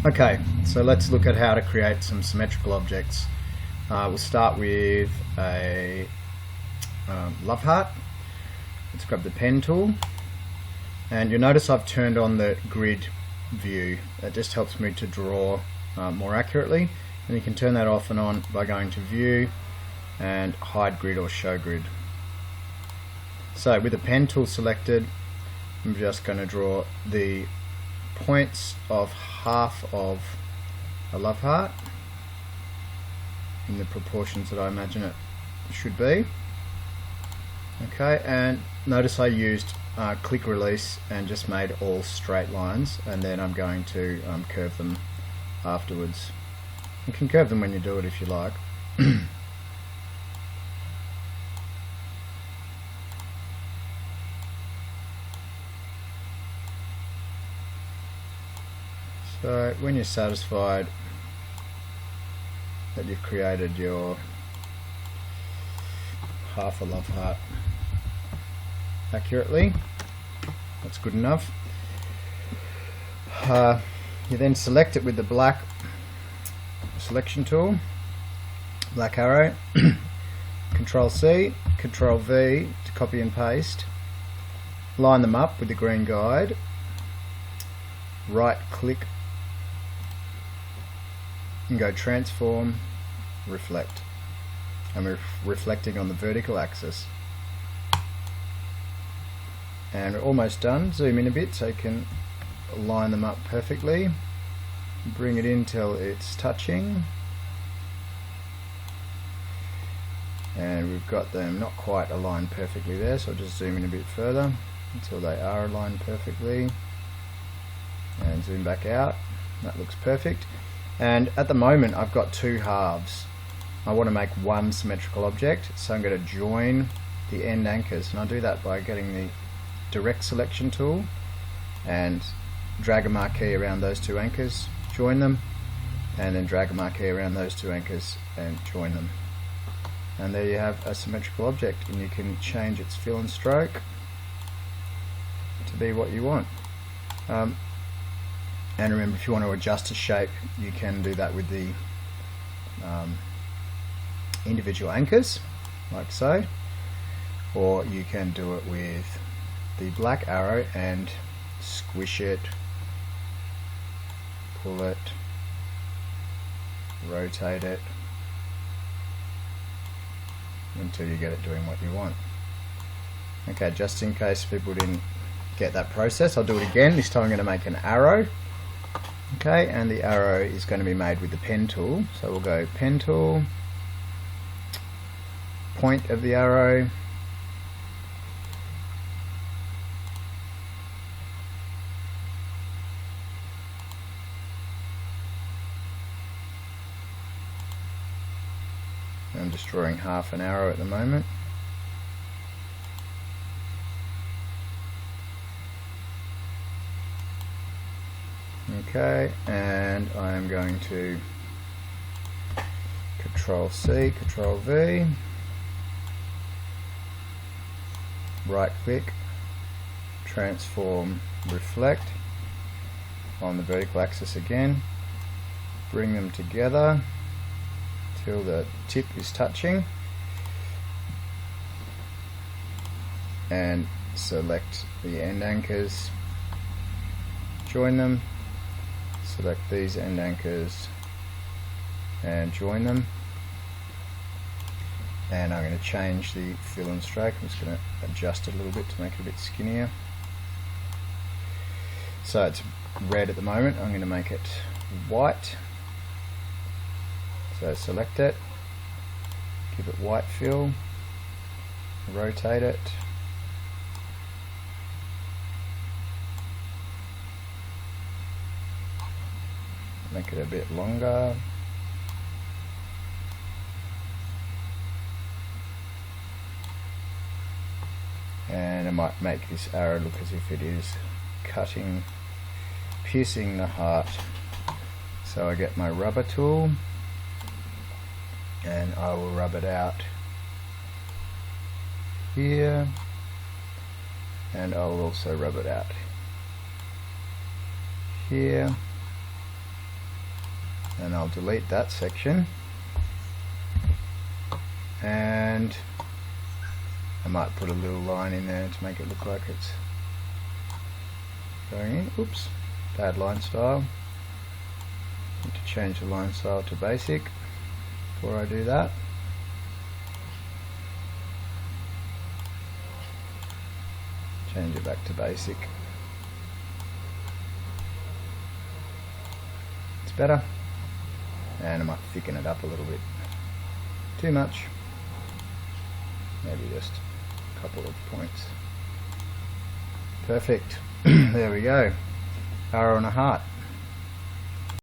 Okay, so let's look at how to create some symmetrical objects. We'll start with a love heart. Let's grab the pen tool, and you'll notice I've turned on the grid view. That just helps me to draw more accurately, and you can turn that off and on by going to view and hide grid or show grid. So with the pen tool selected, I'm just going to draw the points of half of a love heart in the proportions that I imagine it should be. Okay, and notice I used click release and just made all straight lines, and then I'm going to curve them afterwards. You can curve them when you do it if you like. So when you're satisfied that you've created your half a love heart accurately, that's good enough. You then select it with the black selection tool, black arrow, Control C, Control V to copy and paste, line them up with the green guide, right click and go transform, reflect, and we're reflecting on the vertical axis. And we're almost done. Zoom in a bit so you can line them up perfectly, bring it in till it's touching, and we've got them not quite aligned perfectly there, so I'll just zoom in a bit further until they are aligned perfectly and zoom back out. That looks perfect. And at the moment I've got two halves. I want to make one symmetrical object, so I'm going to join the end anchors, and I'll do that by getting the direct selection tool and drag a marquee around those two anchors, join them, and then drag a marquee around those two anchors and join them. And there you have a symmetrical object, and you can change its fill and stroke to be what you want. And remember, if you want to adjust the shape, you can do that with the individual anchors, like so, or you can do it with the black arrow and squish it, pull it, rotate it until you get it doing what you want. Okay, just in case people didn't get that process, I'll do it again. This time I'm going to make an arrow. Okay, and the arrow is going to be made with the pen tool. So we'll go pen tool, point of the arrow, I'm just drawing half an arrow at the moment. Okay, and I am going to Control C, Control V, right click, transform, reflect on the vertical axis again, bring them together till the tip is touching, and select the end anchors, join them, select these end anchors and join them, and I'm going to change the fill and stroke. I'm just going to adjust it a little bit to make it a bit skinnier. So it's red at the moment, I'm going to make it white. So select it, give it white fill, rotate it, make it a bit longer, and I might make this arrow look as if it is cutting, piercing the heart. So I get my rubber tool and I will rub it out here, and I will also rub it out here, and I'll delete that section, and I might put a little line in there to make it look like it's going in. Oops, bad line style. Need to change the line style to basic before I do that. Change it back to basic. It's better. And I might thicken it up a little bit. Too much. Maybe just a couple of points. Perfect. There we go. Arrow and a heart.